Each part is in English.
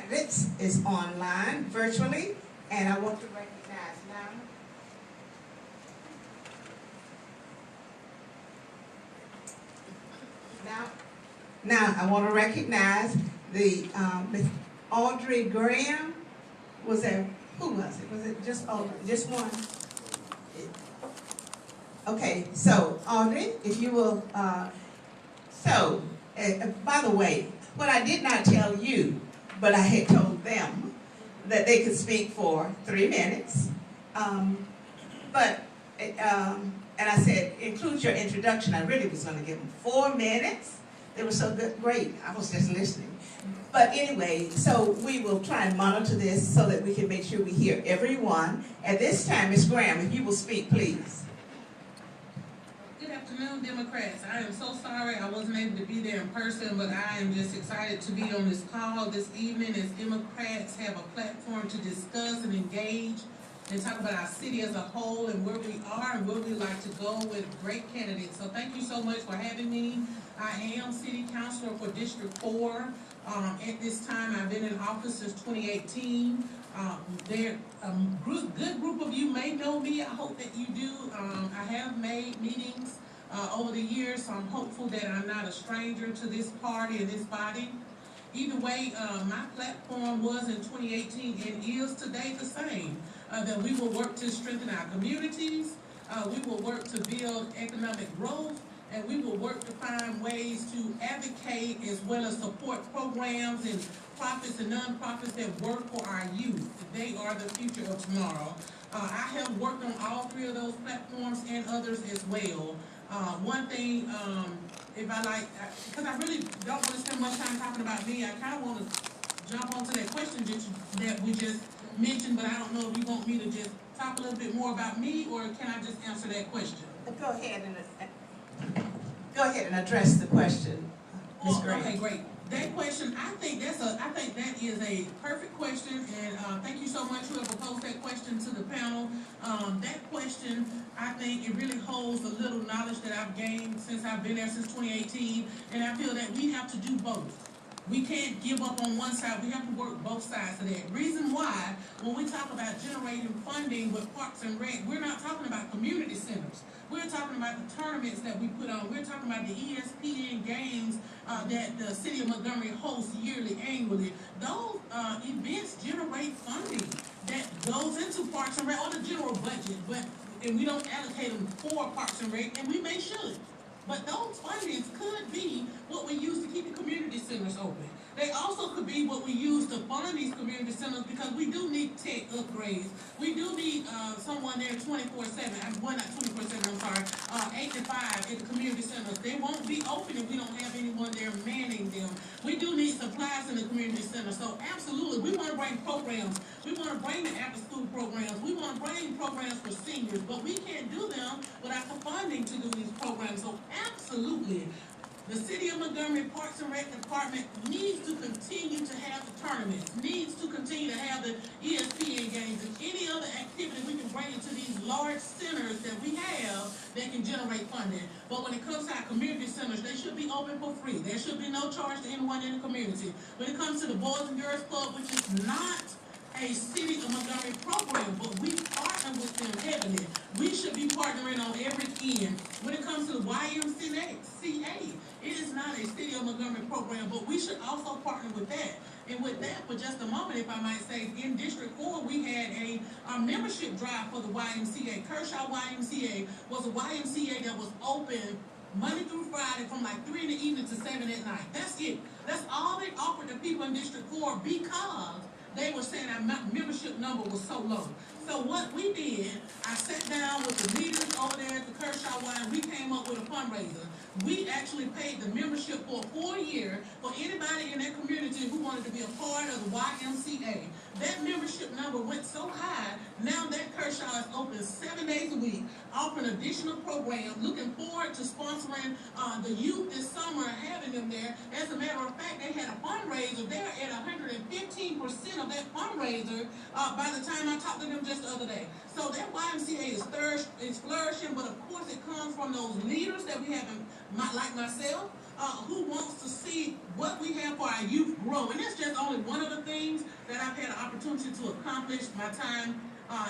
candidates is online virtually, and I want to recognize now I want to recognize the Miss Audrey Graham. Was there, who was it? Was it just Audrey? Just one? Okay, so Audrey, if you will, by the way, what I did not tell you, but I had told them that they could speak for 3 minutes. And I said, include your introduction. I really was going to give them 4 minutes. They were so good, great. I was just listening. But anyway, so we will try and monitor this so that we can make sure we hear everyone. At this time, Ms. Graham, if you will speak, please. Good afternoon, Democrats. I am so sorry I wasn't able to be there in person, but I am just excited to be on this call this evening as Democrats have a platform to discuss and engage and talk about our city as a whole and where we are and where we like to go with great candidates. So thank you so much for having me. I am City Councilor for District 4. At this time, I've been in office since 2018. A good group of you may know me. I hope that you do. I have made meetings over the years, so I'm hopeful that I'm not a stranger to this party and this body. Either way, my platform was in 2018 and is today the same. That we will work to strengthen our communities, we will work to build economic growth, and we will work to find ways to advocate as well as support programs and profits and nonprofits that work for our youth. They are the future of tomorrow. I have worked on all 3 of those platforms and others as well. One thing, if I like, because I really don't want to spend much time talking about me, I kind of want to jump onto that question that we just mentioned, but I don't know if you want me to just talk a little bit more about me, or can I just answer that question? Go ahead and address the question, Ms. Graham. Okay, great. That question, I think that is a perfect question, and thank you so much whoever posed that question to the panel. That question, I think it really holds the little knowledge that I've gained since I've been there since 2018, and I feel that we have to do both. We can't give up on one side. We have to work both sides of that. Reason why, when we talk about generating funding with Parks and Rec, we're not talking about community centers. We're talking about the tournaments that we put on. We're talking about the ESPN games that the city of Montgomery hosts yearly, annually. Those events generate funding that goes into Parks and Rec or the general budget, and we don't allocate them for Parks and Rec, and we may should. But those fundings could be what we use to keep the community centers open. They also could be what we use to fund these community centers because we do need tech upgrades. We do need someone there 24/7. Well, not 24/7, I'm sorry. 8 to 5 at the community centers. They won't be open if we don't have anyone there manning them. We do need supplies in the community center. So absolutely, we want to bring programs. We want to bring the after-school programs. We want to bring programs for seniors, but we can't do them without the funding to do these programs. So absolutely, the City of Montgomery Parks and Rec Department needs to continue to have the tournaments, needs to continue to have the ESPN games and any other activity we can bring into these large centers that we have that can generate funding. But when it comes to our community centers, they should be open for free. There should be no charge to anyone in the community. When it comes to the Boys and Girls Club, which is not a City of Montgomery program, but we partner with them heavily. We should be partnering on every end. When it comes to the YMCA, it is not a City of Montgomery program, but we should also partner with that. And with that, for just a moment, if I might say, in District 4, we had a membership drive for the YMCA. Kershaw YMCA was a YMCA that was open Monday through Friday from like 3 in the evening to 7 at night. That's it. That's all they offered the people in District 4 because they were saying our membership number was so low. So what we did, I sat down with the leaders over there at the Kershaw Y, and we came up with a fundraiser. We actually paid the membership for a full year for anybody in that community who wanted to be a part of the YMCA. That membership number went so high, now that Kershaw is open 7 days a week, offering additional programs, looking forward to sponsoring the youth this summer, having them there. As a matter of fact, they had a fundraiser. They're at 115% of that fundraiser by the time I talked to them just the other day. So that YMCA is flourishing, but of course it comes from those leaders that we have, like myself, who wants to see what we have for our youth grow. And that's just only one of the things. opportunity to accomplish my time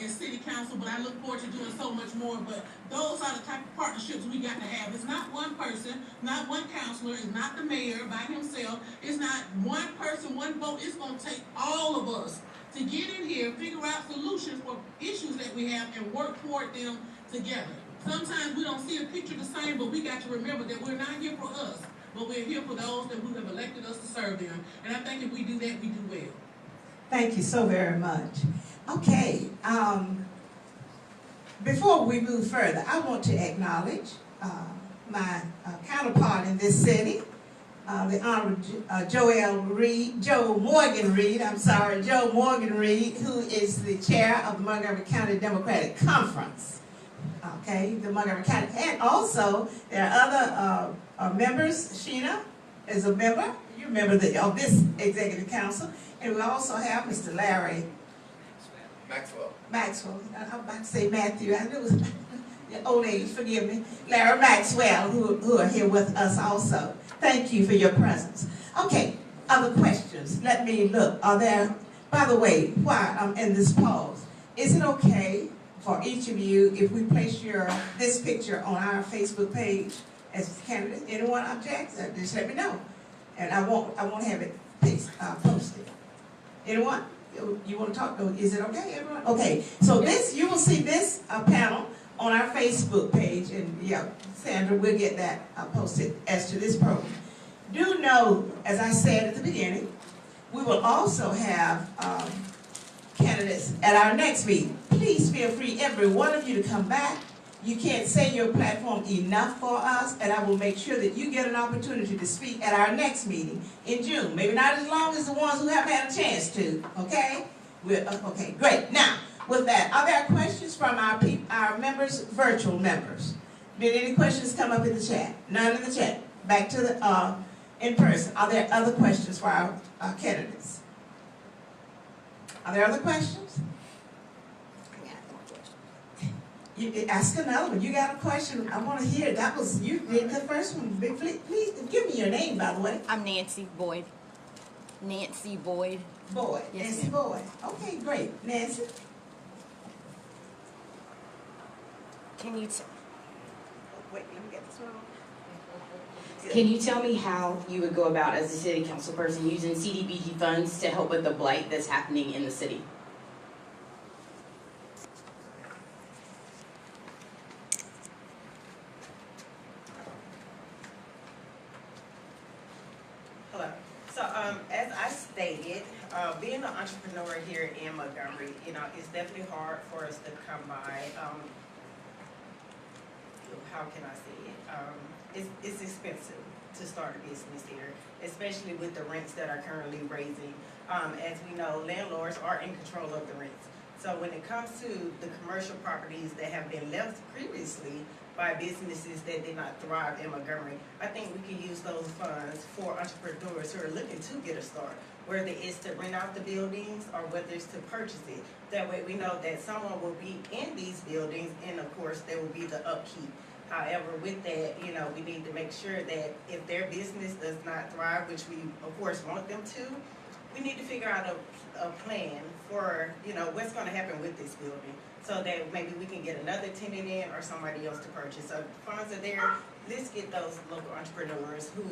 in city council, but I look forward to doing so much more. But those are the type of partnerships we got to have. It's not one person, not one counselor, it's not the mayor by himself, it's not one person, one vote. It's going to take all of us to get in here, figure out solutions for issues that we have, and work toward them together. Sometimes we don't see a picture the same, but we got to remember that we're not here for us, but we're here for those that who have elected us to serve them. And I think if we do that, we do well. Thank you so very much. Okay, before we move further, I want to acknowledge my counterpart in this city, the Honorable Joe Morgan Reed, who is the chair of the Montgomery County Democratic Conference. Okay, the Montgomery County, and also there are other members. Sheena is a member. You're a member of this executive council, and we also have Mr. Larry Maxwell. I'm about to say Matthew. I knew it was old age. Forgive me. Larry Maxwell, who are here with us also. Thank you for your presence. Okay, other questions? Let me look. Are there? By the way, while I'm in this pause, is it okay for each of you if we place this picture on our Facebook page as candidates? Anyone objects? Just let me know, and I won't have it posted. Anyone? You want to talk? Is it okay, everyone? Okay. So you will see this panel on our Facebook page, and yeah, Sandra will get that posted as to this program. Do know, as I said at the beginning, we will also have candidates at our next meeting. Please feel free, every one of you, to come back. You can't say your platform enough for us, and I will make sure that you get an opportunity to speak at our next meeting in June. Maybe not as long as the ones who haven't had a chance to, okay? Okay, great. Now, with that, are there questions from our members, virtual members? Did any questions come up in the chat? None in the chat. Back to the in person. Are there other questions for our candidates? Are there other questions? You ask another one. You got a question? I want to hear. That was you did the first one. Please give me your name, by the way. I'm Nancy Boyd. Nancy Boyd. Boyd. Yes, Nancy ma'am. Boyd. Okay, great. Nancy. Can you Wait, let me get this one. can you tell me how you would go about as a city council person using CDBG funds to help with the blight that's happening in the city? Hello. So as I stated, being an entrepreneur here in Montgomery, it's definitely hard for us to come by. How can I say it? It's expensive to start a business here, especially with the rents that are currently raising. As we know, landlords are in control of the rents. So when it comes to the commercial properties that have been left previously by businesses that did not thrive in Montgomery, I think we can use those funds for entrepreneurs who are looking to get a start, whether it's to rent out the buildings or whether it's to purchase it. That way we know that someone will be in these buildings, and of course there will be the upkeep. However, with that, we need to make sure that if their business does not thrive, which we of course want them to, we need to figure out a plan for, what's going to happen with this building, so that maybe we can get another tenant in or somebody else to purchase. So the funds are there. Let's get those local entrepreneurs who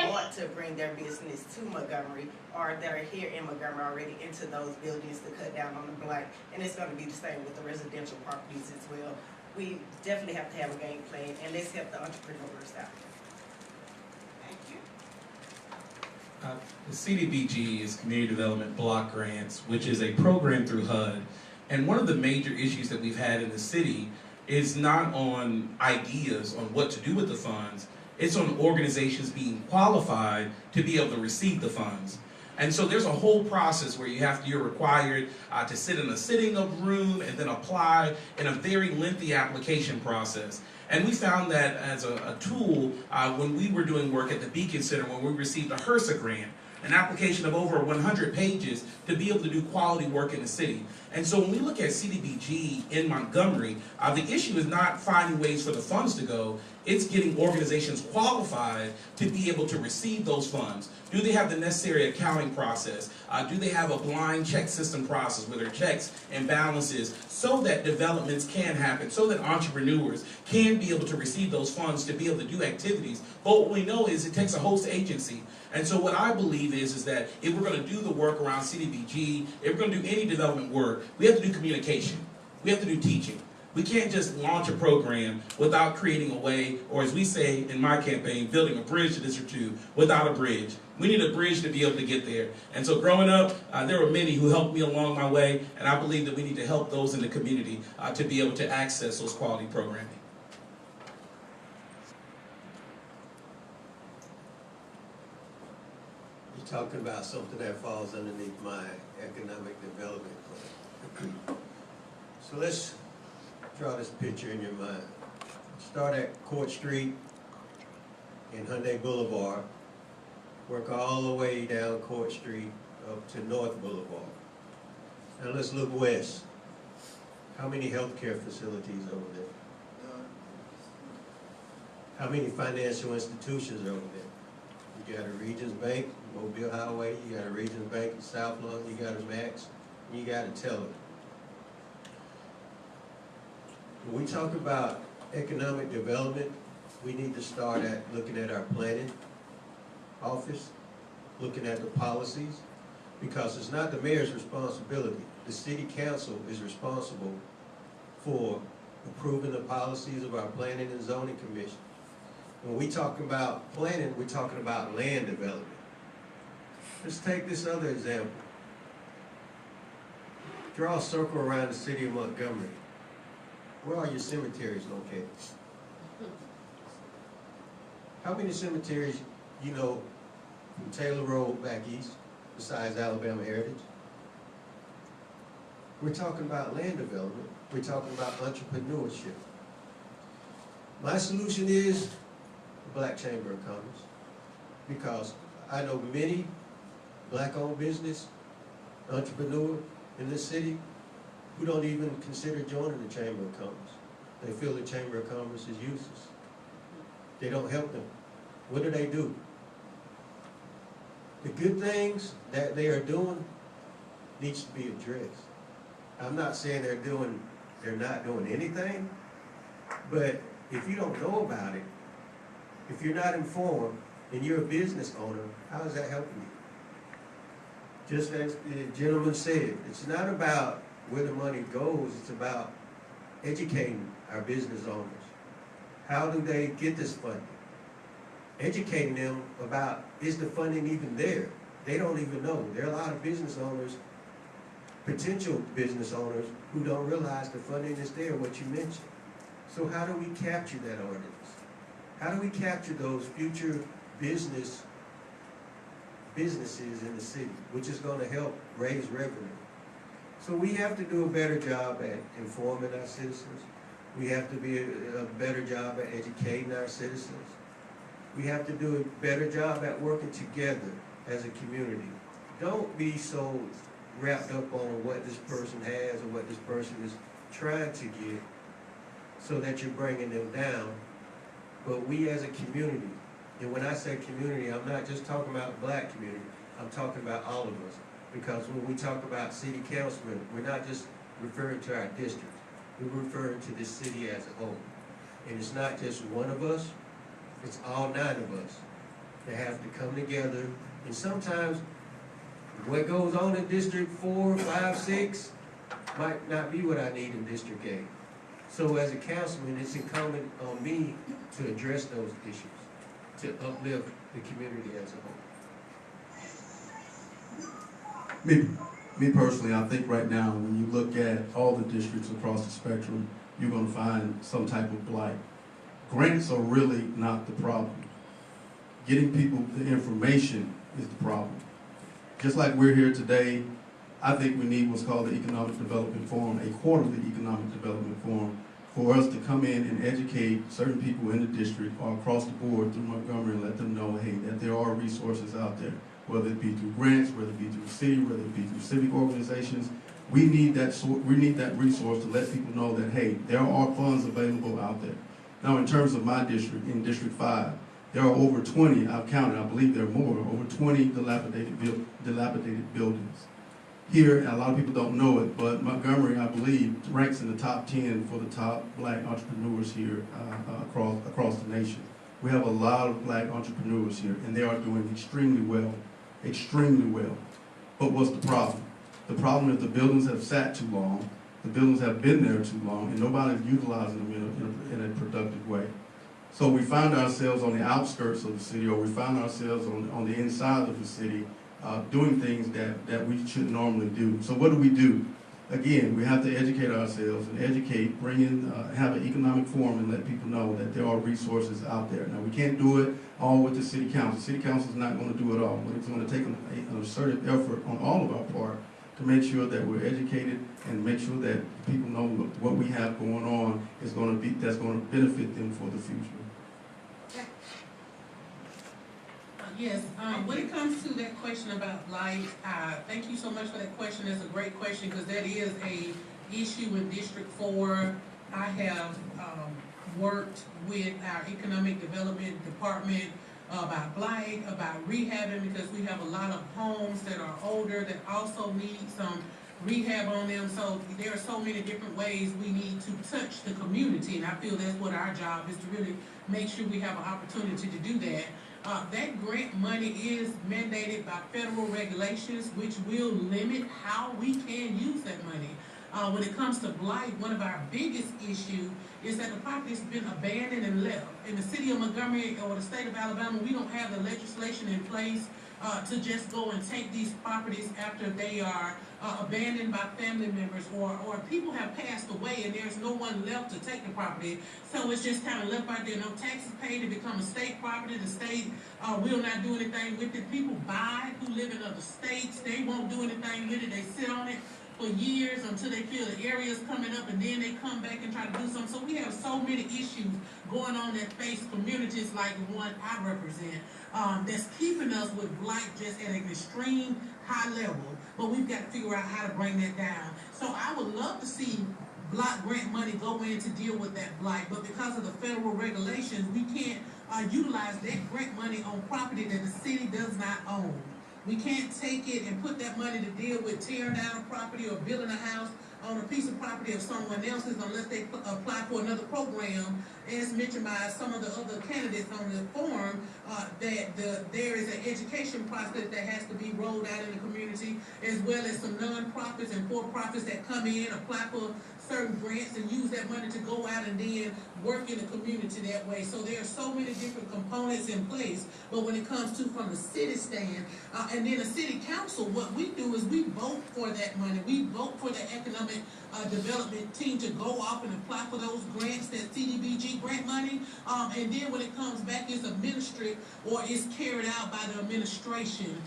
want to bring their business to Montgomery or that are here in Montgomery already into those buildings to cut down on the blight. And it's going to be the same with the residential properties as well. We definitely have to have a game plan, and let's help the entrepreneurs out. Thank you. The CDBG is Community Development Block Grants, which is a program through HUD. And one of the major issues that we've had in the city is not on ideas on what to do with the funds, it's on organizations being qualified to be able to receive the funds. And so there's a whole process where you're required to sit in a sitting room and then apply in a very lengthy application process. And we found that as a tool when we were doing work at the Beacon Center, when we received a HRSA grant, an application of over 100 pages to be able to do quality work in the city. And so when we look at CDBG in Montgomery, the issue is not finding ways for the funds to go, It's getting organizations qualified to be able to receive those funds. Do they have the necessary accounting process? Do they have a blind check system process where there are checks and balances so that developments can happen, so that entrepreneurs can be able to receive those funds to be able to do activities? But what we know is it takes a host agency. And so what I believe is that if we're going to do the work around CDBG, if we're going to do any development work, we have to do communication. We have to do teaching. We can't just launch a program without creating a way, or as we say in my campaign, building a bridge to District 2 without a bridge. We need a bridge to be able to get there. And so growing up, there were many who helped me along my way, and I believe that we need to help those in the community to be able to access those quality programming. You're talking about something that falls underneath my economic development plan. So let's draw this picture in your mind. Start at Court Street in Hyundai Boulevard, work all the way down Court Street up to North Boulevard. Now let's look west. How many healthcare facilities over there? How many financial institutions are over there? You got a Regions Bank, Mobile Highway, you got a Regions Bank in South London, you got a Max, and you got a Teller. When we talk about economic development, we need to start at looking at our planning office, looking at the policies, because it's not the mayor's responsibility. The city council is responsible for approving the policies of our planning and zoning commission. When we talk about planning, we're talking about land development. Let's take this other example. Draw a circle around the city of Montgomery. Where are your cemeteries located? How many cemeteries you know from Taylor Road back east, besides Alabama Heritage? We're talking about land development. We're talking about entrepreneurship. My solution is the Black Chamber of Commerce, because I know many black-owned business entrepreneurs in this city who don't even consider joining the Chamber of Commerce. They feel the Chamber of Commerce is useless. They don't help them. What do? The good things that they are doing needs to be addressed. I'm not saying they're not doing anything, but if you don't know about it, if you're not informed and you're a business owner, how is that helping you? Just as the gentleman said, it's not about where the money goes, it's about educating our business owners. How do they get this funding? Educating them about, is the funding even there? They don't even know. There are a lot of business owners, potential business owners, who don't realize the funding is there, what you mentioned. So how do we capture that audience? How do we capture those future businesses in the city, which is going to help raise revenue? So we have to do a better job at informing our citizens. We have to be a better job at educating our citizens. We have to do a better job at working together as a community. Don't be so wrapped up on what this person has or what this person is trying to get so that you're bringing them down. But we as a community, and when I say community, I'm not just talking about the black community, I'm talking about all of us. Because when we talk about city councilmen, we're not just referring to our district, we're referring to this city as a whole. And it's not just one of us, it's all 9 of us that have to come together. And sometimes what goes on in District 4, 5, 6 might not be what I need in District 8. So as a councilman, it's incumbent on me to address those issues, to uplift the community as a whole. Me personally, I think right now, when you look at all the districts across the spectrum, you're going to find some type of blight. Grants are really not the problem. Getting people the information is the problem. Just like we're here today, I think we need what's called the Economic Development Forum, a quarterly Economic Development Forum, for us to come in and educate certain people in the district or across the board through Montgomery and let them know, hey, that there are resources out there, whether it be through grants, whether it be through the city, whether it be through civic organizations. We need that resource to let people know that, hey, there are funds available out there. Now, in terms of my district, in District 5, there are over 20, I've counted, I believe there are more, over 20 dilapidated buildings. Here, and a lot of people don't know it, but Montgomery, I believe, ranks in the top 10 for the top black entrepreneurs here across the nation. We have a lot of black entrepreneurs here, and they are doing extremely well, extremely well. But what's the problem? The problem is the buildings have sat too long, the buildings have been there too long, and nobody's utilizing them in a productive way. So we find ourselves on the outskirts of the city, or we find ourselves on the inside of the city, doing things that we shouldn't normally do. So what do? Again, we have to educate ourselves and educate, bring in, have an economic forum and let people know that there are resources out there. Now, we can't do it all with the city council. City council is not going to do it all, but it's going to take an assertive effort on all of our part to make sure that we're educated and make sure that people know what we have going on is going to be, that's going to benefit them for the future. Yes, when it comes to that question about blight, thank you so much for that question. That's a great question because that is a issue in District 4. I have worked with our Economic Development Department about blight, about rehabbing, because we have a lot of homes that are older that also need some rehab on them. So there are so many different ways we need to touch the community, and I feel that's what our job is, to really make sure we have an opportunity to do that. That grant money is mandated by federal regulations, which will limit how we can use that money. When it comes to blight, one of our biggest issues is that the property's been abandoned and left. In the city of Montgomery or the state of Alabama, we don't have the legislation in place to just go and take these properties after they are abandoned by family members or people have passed away and there's no one left to take the property. So it's just kind of left out there, no taxes paid, it becomes a state property. The state will not do anything with it. People buy who live in other states, they won't do anything with it. They sit on it for years until they feel the area's coming up, and then they come back and try to do something. So we have so many issues going on that face communities like the one I represent, that's keeping us with blight just at an extreme high level. But we've got to figure out how to bring that down. So I would love to see block grant money go in to deal with that blight, but because of the federal regulations, we can't utilize that grant money on property that the city does not own. We can't take it and put that money to deal with tearing down a property or building a house on a piece of property of someone else's unless they apply for another program. As mentioned by some of the other candidates on the forum, there is an education process that has to be rolled out in the community, as well as some non-profits and for-profits that come in, apply for certain grants and use that money to go out and then work in the community that way. So there are so many different components in place, but when it comes to from the city stand, and then the city council, what we do is we vote for that money. We vote for the economic development team to go off and apply for those grants, that CDBG grant money, and then when it comes back, it's administered or it's carried out by the administration.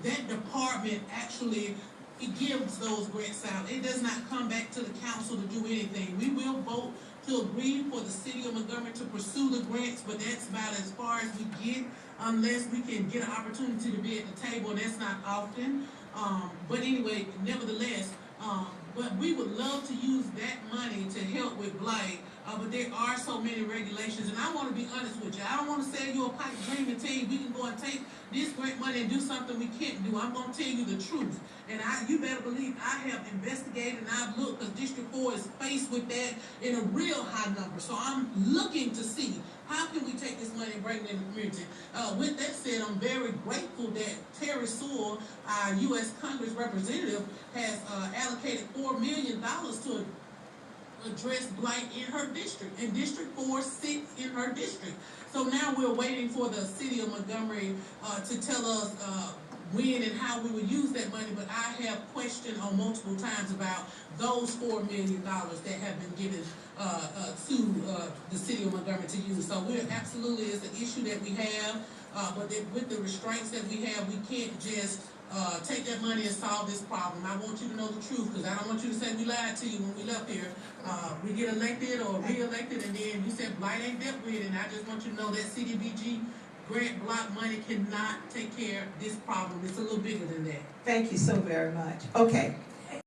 That department actually, it gives those grants out. It does not come back to the council to do anything. We will vote to agree for the city of Montgomery to pursue the grants, but that's about as far as we get, unless we can get an opportunity to be at the table, and that's not often. But anyway, nevertheless, but we would love to use that money to help with blight, but there are so many regulations, and I want to be honest with you. I don't want to sell you a pipe dream and tell you we can go and take this grant money and do something we can't do. I'm going to tell you the truth, and you better believe I have investigated and I've looked, because District 4 is faced with that in a real high number. So I'm looking to see how can we take this money and bring it in the community. With that said, I'm very grateful that Terry Sewell, our U.S. Congress representative, has allocated $4 million to address blight in her district, and District 4 sits in her district. So now we're waiting for the city of Montgomery to tell us when and how we would use that money, but I have questioned on multiple times about those $4 million that have been given to the city of Montgomery to use. So we're absolutely, it's an issue that we have, but with the restraints that we have, we can't just take that money and solve this problem. I want you to know the truth, because I don't want you to say we lied to you when we left here. We get elected or re-elected, and then you said blight ain't dealt with, and I just want you to know that CDBG grant block money cannot take care of this problem. It's a little bigger than that. Thank you so very much. Okay,